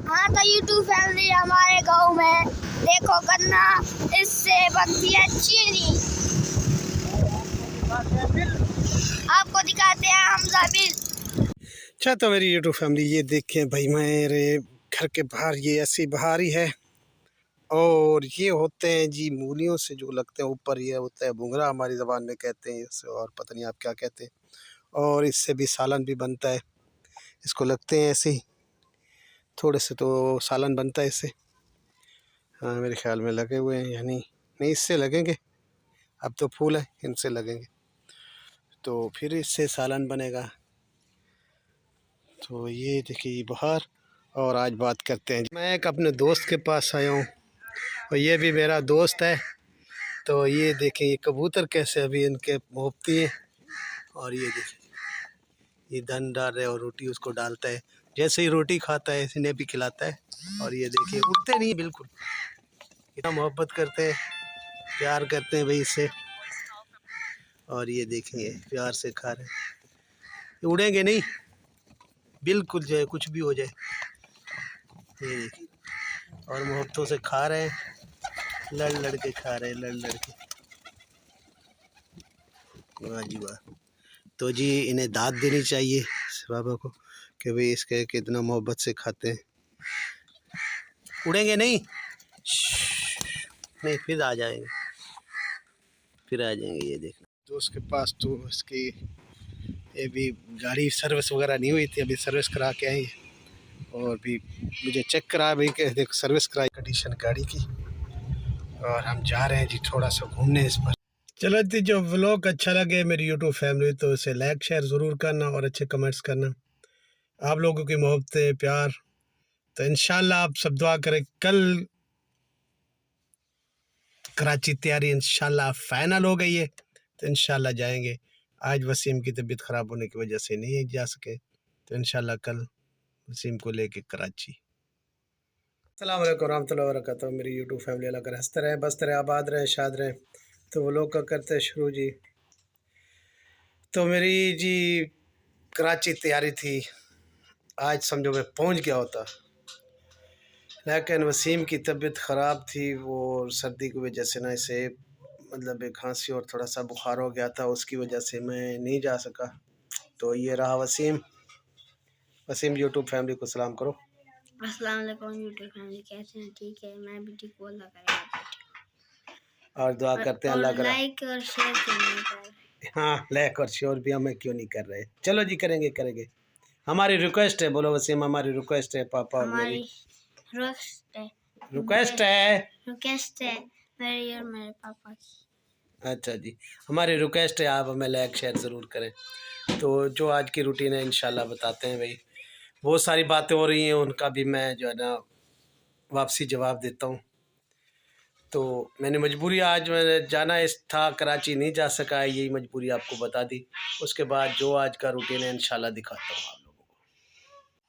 हाँ तो YouTube family हमारे गांव में देखो गन्ना इससे बनती है चीनी। आपको दिखाते हैं हमजा बिल। अच्छा तो मेरी यूट्यूब फैमिली ये देखें भाई, मेरे घर के बाहर ये ऐसी बहारी है और ये होते हैं जी मूलियों से जो लगते हैं ऊपर, ये होता है बुंगरा हमारी ज़बान में कहते हैं इसे, और पता नहीं आप क्या कहते हैं। और इससे भी सालन भी बनता है, इसको लगते हैं ऐसे ही थोड़े से तो सालन बनता है इससे। हाँ मेरे ख्याल में लगे हुए हैं, यानी नहीं इससे लगेंगे, अब तो फूल है इनसे लगेंगे तो फिर इससे सालन बनेगा। तो ये देखिए बाहर। और आज बात करते हैं, मैं एक अपने दोस्त के पास आया हूँ और ये भी मेरा दोस्त है। तो ये देखें ये कबूतर कैसे अभी इनके मोहब्बती हैं, और ये देखें ये धन डाल रहे और रोटी उसको डालता है, जैसे ही रोटी खाता है इन्हें भी खिलाता है। और ये देखिए उठते नहीं बिल्कुल, इतना मोहब्बत करते हैं, प्यार करते हैं भाई इससे। और ये देखेंगे प्यार से खा रहे हैं, उड़ेंगे नहीं बिल्कुल, जो है कुछ भी हो जाए। ये देखिए और मोहब्बतों से खा रहे हैं, लड़ लड़ के खा रहे हैं, लड़ लड़ के। वाह जी वाह। तो जी इन्हें दाद देनी चाहिए बाबा को कि भाई इसके कितना मोहब्बत से खाते हैं। उड़ेंगे नहीं, नहीं फिर आ जाएंगे, फिर आ जाएंगे। ये देखना तो उसके पास तो इसकी ये भी गाड़ी सर्विस वगैरह नहीं हुई थी, अभी सर्विस करा के आई है। और भी मुझे चेक करा भाई कि देख सर्विस कराई कंडीशन गाड़ी की। और हम जा रहे हैं जी थोड़ा सा घूमने इस पर। चलो जी, जो व्लॉग अच्छा लगे मेरी यूट्यूब फैमिली तो इसे लाइक शेयर ज़रूर करना और अच्छे कमेंट्स करना। आप लोगों की मोहब्बतें प्यार, तो इंशाल्लाह आप सब दुआ करें। कल कराची तैयारी इंशाल्लाह फाइनल हो गई है तो इंशाल्लाह जाएंगे। आज वसीम की तबीयत ख़राब होने की वजह से नहीं जा सके, तो इंशाल्लाह कल वसीम को लेके कराची। अस्सलाम वालेकुम रहमतुल्लाहि व बरकातहू। मेरी यूट्यूब फैमिली अल्लाह कर हंसते रहे बसते रहे आबाद रहे शाद रहे। तो वो लोग का करते शुरू जी। तो मेरी जी कराची तैयारी थी, आज समझो मैं पहुंच गया होता, लेकिन वसीम की तबीयत ख़राब थी, वो सर्दी की वजह से ना इसे मतलब एक खांसी और थोड़ा सा बुखार हो गया था, उसकी वजह से मैं नहीं जा सका। तो ये रहा वसीम। वसीम यूट्यूब फैमिली को सलाम करो। अस्सलाम वालेकुम यूट्यूब फैमिली, कैसे हैं? ठीक है, मैं भी ठीक हूँ, अल्लाह करेगा। और दुआ करते हैं अल्लाह करा। लाइक और शेयर करना। हाँ लाइक और शेयर भी हमें क्यों नहीं कर रहे, चलो जी करेंगे करेंगे। हमारी रिक्वेस्ट है, बोलो वसीम, हमारी रिक्वेस्ट है पापा और मेरी रिक्वेस्ट है मेरी और मेरे पापा की। अच्छा जी, हमारी रिक्वेस्ट है आप हमें लाइक शेयर ज़रूर करें। तो जो आज की रूटीन है इंशाल्लाह बताते हैं भाई। बहुत सारी बातें हो रही हैं, उनका भी मैं जो है ना वापसी जवाब देता हूँ। तो मैंने मजबूरी आज मैंने जाना था, कराची नहीं जा सका, यही मजबूरी आपको बता दी। उसके बाद जो आज का रूटीन है इंशाल्लाह दिखाता हूँ आप लोगों को।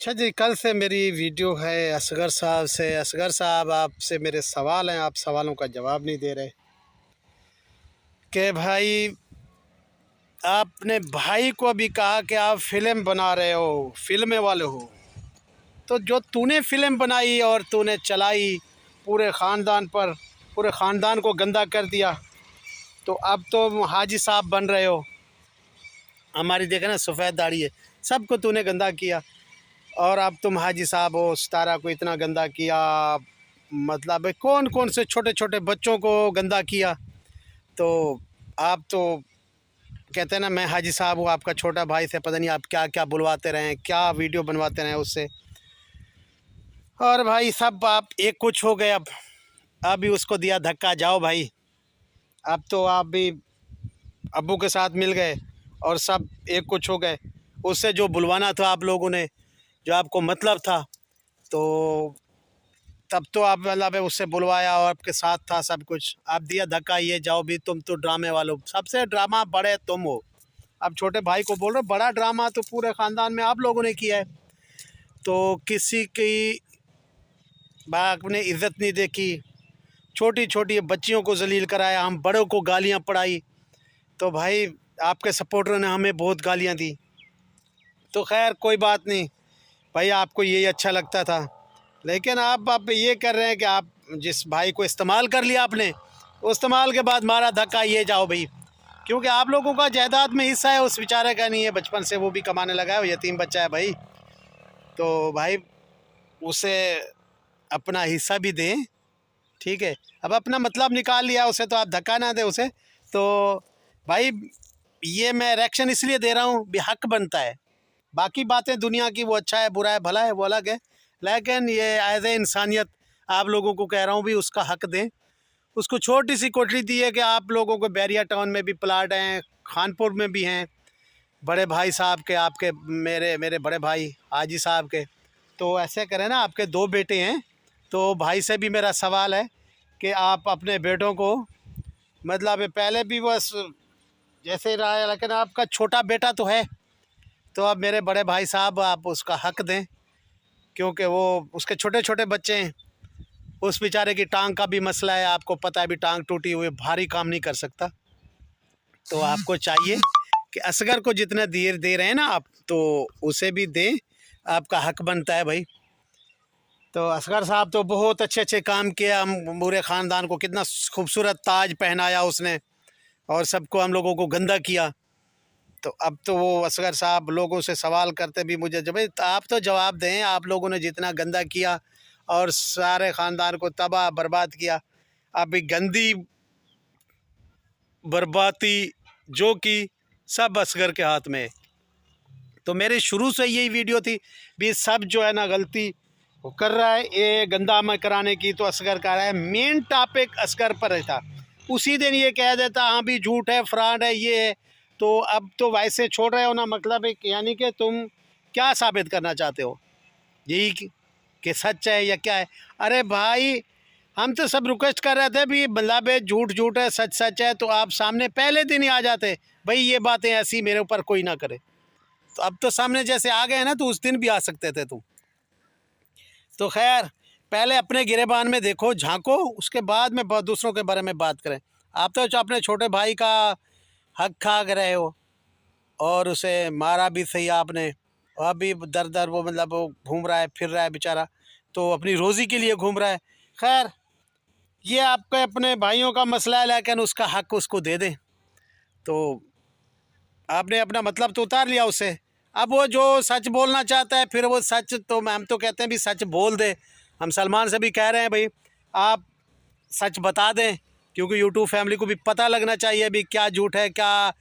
अच्छा जी, कल से मेरी वीडियो है असगर साहब से। असगर साहब आपसे मेरे सवाल हैं, आप सवालों का जवाब नहीं दे रहे कि भाई आपने भाई को अभी कहा कि आप फिल्म बना रहे हो, फिल्में वाले हो, तो जो तूने फिल्म बनाई और तूने चलाई पूरे ख़ानदान पर, पूरे ख़ानदान को गंदा कर दिया, तो अब तो हाजी साहब बन रहे हो। हमारी देखे ना सफ़ेद दाढ़ी है, सबको तूने गंदा किया और अब तुम हाजी साहब हो। सितारा को इतना गंदा किया, मतलब कौन कौन से छोटे छोटे बच्चों को गंदा किया। तो आप तो कहते हैं ना मैं हाजी साहब हूँ, आपका छोटा भाई से पता नहीं आप क्या क्या बुलवाते रहे, क्या वीडियो बनवाते रहे उससे। और भाई सब आप एक कुछ हो गए। अब अभी उसको दिया धक्का, जाओ भाई, अब तो आप भी अब्बू के साथ मिल गए और सब एक कुछ हो गए। उससे जो बुलवाना था आप लोगों ने, जो आपको मतलब था, तो तब तो आप मतलब उससे बुलवाया और आपके साथ था सब कुछ। आप दिया धक्का, ये जाओ भी, तुम तो ड्रामे वालों, सबसे ड्रामा बड़े तुम हो। अब छोटे भाई को बोल रहे हो, बड़ा ड्रामा तो पूरे ख़ानदान में आप लोगों ने किया है। तो किसी की बाप ने इज़्ज़त नहीं देखी, छोटी छोटी बच्चियों को जलील कराया, हम बड़ों को गालियां पड़ाई। तो भाई आपके सपोर्टरों ने हमें बहुत गालियां दी। तो खैर कोई बात नहीं भाई, आपको यही अच्छा लगता था लेकिन आप ये कर रहे हैं कि आप जिस भाई को इस्तेमाल कर लिया आपने, इस्तेमाल के बाद मारा धक्का ये जाओ भाई, क्योंकि आप लोगों का जायदाद में हिस्सा है, उस बेचारे का नहीं है, बचपन से वो भी कमाने लगा है, वो यतीम बच्चा है भाई। तो भाई उसे अपना हिस्सा भी दें, ठीक है। अब अपना मतलब निकाल लिया उसे, तो आप धक्का ना दें उसे। तो भाई ये मैं रिएक्शन इसलिए दे रहा हूँ भी हक बनता है। बाकी बातें दुनिया की वो अच्छा है बुरा है भला है वो अलग है, लेकिन ये एज ए इंसानियत आप लोगों को कह रहा हूँ भी उसका हक दें। उसको छोटी सी कोठरी दी है कि आप लोगों को बैरिया टाउन में भी प्लाट हैं, खानपुर में भी हैं, बड़े भाई साहब के, आपके मेरे बड़े भाई हाजी साहब के। तो ऐसे करें ना, आपके 2 बेटे हैं, तो भाई से भी मेरा सवाल है कि आप अपने बेटों को, मतलब पहले भी बस जैसे रहा है, लेकिन आपका छोटा बेटा तो है, तो अब मेरे बड़े भाई साहब आप उसका हक दें, क्योंकि वो उसके छोटे छोटे बच्चे हैं। उस बेचारे की टांग का भी मसला है, आपको पता है, भी टांग टूटी हुई, भारी काम नहीं कर सकता। तो आपको चाहिए कि असगर को जितना देर दे रहे हैं ना आप, तो उसे भी दें, आपका हक बनता है भाई। तो असगर साहब तो बहुत अच्छे अच्छे काम किया, हम पूरे ख़ानदान को कितना खूबसूरत ताज पहनाया उसने, और सबको हम लोगों को गंदा किया। तो अब तो वो असगर साहब लोगों से सवाल करते भी मुझे, जब आप तो जवाब दें, आप लोगों ने जितना गंदा किया और सारे ख़ानदान को तबाह बर्बाद किया, अभी गंदी बर्बादी जो की सब असगर के हाथ में है। तो मेरी शुरू से यही वीडियो थी भी सब जो है ना गलती वो कर रहा है, ये गंदा में कराने की तो असगर कर रहा है। मेन टॉपिक असगर पर रहता, उसी दिन ये कह देता हाँ भी झूठ है, फ्रॉड है, ये है। तो अब तो वैसे छोड़ रहे हो ना, मतलब है यानी कि तुम क्या साबित करना चाहते हो, यही कि सच है या क्या है? अरे भाई हम तो सब रिक्वेस्ट कर रहे थे भी मतलब झूठ झूठ है, सच सच है, तो आप सामने पहले दिन ही आ जाते भाई, ये बातें ऐसी मेरे ऊपर कोई ना करे। तो अब तो सामने जैसे आ गए ना, तो उस दिन भी आ सकते थे तुम। तो खैर पहले अपने गिरेबान में देखो, झांको, उसके बाद में दूसरों के बारे में बात करें। आप तो अपने छोटे भाई का हक खा रहे हो, और उसे मारा भी सही आपने, और अभी दर दर वो मतलब वो घूम रहा है, फिर रहा है बेचारा, तो अपनी रोज़ी के लिए घूम रहा है। खैर ये आपके अपने भाइयों का मसला है, लेकिन उसका हक उसको दे दें। तो आपने अपना मतलब तो उतार लिया उससे, अब वो जो सच बोलना चाहता है फिर वो सच, तो हम तो कहते हैं भी सच बोल दे। हम सलमान से भी कह रहे हैं भाई आप सच बता दें, क्योंकि यूट्यूब फैमिली को भी पता लगना चाहिए भी क्या झूठ है क्या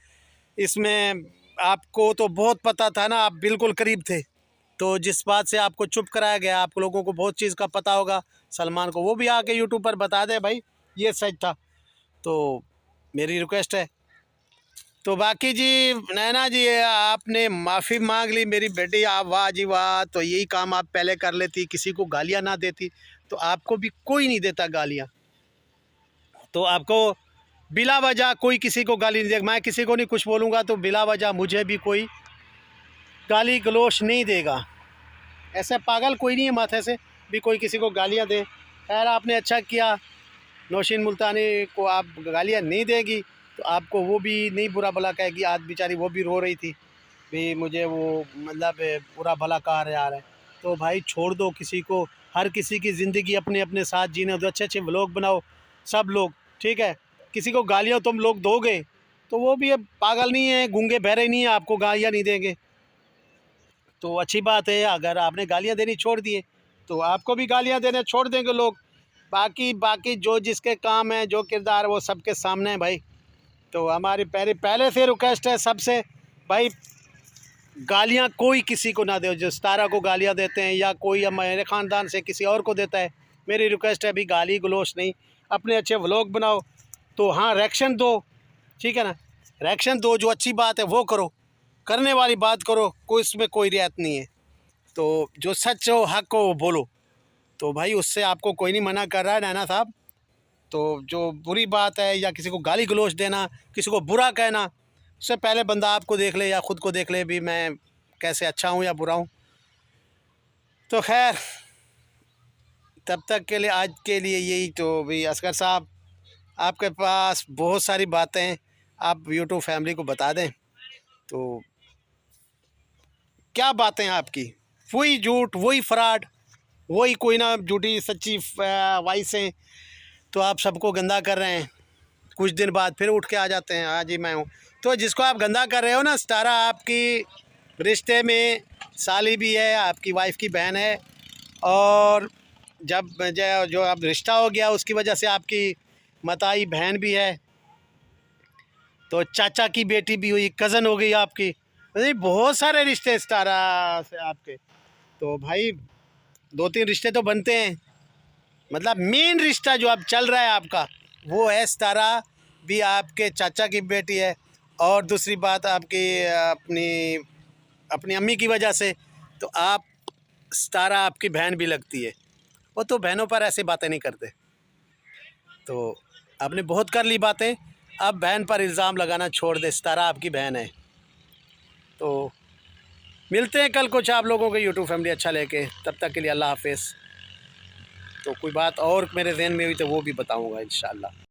इसमें। आपको तो बहुत पता था ना, आप बिल्कुल करीब थे, तो जिस बात से आपको चुप कराया गया, आप लोगों को बहुत चीज़ का पता होगा। सलमान को वो भी आके यूट्यूब पर बता दे भाई ये सच था, तो मेरी रिक्वेस्ट है। तो बाकी जी नैना जी, आपने माफ़ी मांग ली मेरी बेटी, आप वाह जी वाह, तो यही काम आप पहले कर लेती, किसी को गालियाँ ना देती, तो आपको भी कोई नहीं देता गालियाँ। तो आपको बिला वजह कोई किसी को गाली नहीं देगा, मैं किसी को नहीं कुछ बोलूँगा तो बिला वजह मुझे भी कोई गाली गलोच नहीं देगा। ऐसे पागल कोई नहीं है माथे से भी कोई किसी को गालियाँ दे। खैर आपने अच्छा किया, नौशीन मुल्तानी को आप गालियाँ नहीं देगी तो आपको वो भी नहीं बुरा भला कहेगी। आज बेचारी वो भी रो रही थी भी मुझे वो मतलब बुरा भला कहा रहा है। तो भाई छोड़ दो किसी को, हर किसी की ज़िंदगी अपने अपने साथ जीने दो, अच्छे अच्छे व्लॉग बनाओ सब लोग, ठीक है। किसी को गालियाँ तुम लोग दोगे तो वो भी अब पागल नहीं है, गूंगे बहरे नहीं है, आपको गालियाँ नहीं देंगे तो अच्छी बात है। अगर आपने गालियाँ देनी छोड़ दिए तो आपको भी गालियाँ देने छोड़ देंगे लोग। बाकी जो जिसके काम है, जो किरदार, वो सबके सामने है भाई। तो हमारी पहले से रिक्वेस्ट है सबसे भाई, गालियाँ कोई किसी को ना दो। जो सितारा को गालियाँ देते हैं या कोई मेरे ख़ानदान से किसी और को देता है, मेरी रिक्वेस्ट है भी गाली गलोच नहीं, अपने अच्छे व्लॉग बनाओ। तो हाँ रिएक्शन दो, ठीक है ना, रिएक्शन दो, जो अच्छी बात है वो करो, करने वाली बात करो, कोई इसमें कोई रियायत नहीं है। तो जो सच हो हक हो वो बोलो, तो भाई उससे आपको कोई नहीं मना कर रहा है नैना साहब। तो जो बुरी बात है या किसी को गाली गलोच देना, किसी को बुरा कहना, उससे पहले बंदा आपको देख ले या ख़ुद को देख ले भी मैं कैसे अच्छा हूँ या बुरा हूँ। तो खैर तब तक के लिए आज के लिए यही। तो भाई असगर साहब आपके पास बहुत सारी बातें हैं, आप यूट्यूब फैमिली को बता दें तो क्या बातें हैं आपकी, वही झूठ वही फ्रॉड, वही कोई ना झूठी सच्ची वाइस हैं, तो आप सबको गंदा कर रहे हैं। कुछ दिन बाद फिर उठ के आ जाते हैं, हाँ जी मैं हूँ। तो जिसको आप गंदा कर रहे हो ना, सितारा आपकी रिश्ते में साली भी है, आपकी वाइफ की बहन है, और जब जो अब रिश्ता हो गया उसकी वजह से आपकी मताई बहन भी है, तो चाचा की बेटी भी हुई, कज़न हो गई आपकी। अरे बहुत सारे रिश्ते सितारा से आपके। तो भाई 2-3 रिश्ते तो बनते हैं, मतलब मेन रिश्ता जो अब चल रहा है आपका वो है सितारा भी आपके चाचा की बेटी है, और दूसरी बात आपकी अपनी अम्मी की वजह से तो आप सितारा आपकी बहन भी लगती है। वो तो बहनों पर ऐसे बातें नहीं करते। तो आपने बहुत कर ली बातें, अब बहन पर इल्ज़ाम लगाना छोड़ दे, सितारा आपकी बहन है। तो मिलते हैं कल कुछ आप लोगों को यूट्यूब फैमिली अच्छा लेके, तब तक के लिए अल्लाह हाफिज़। तो कोई बात और मेरे ज़हन में हुई तो वो भी बताऊंगा इंशाअल्लाह।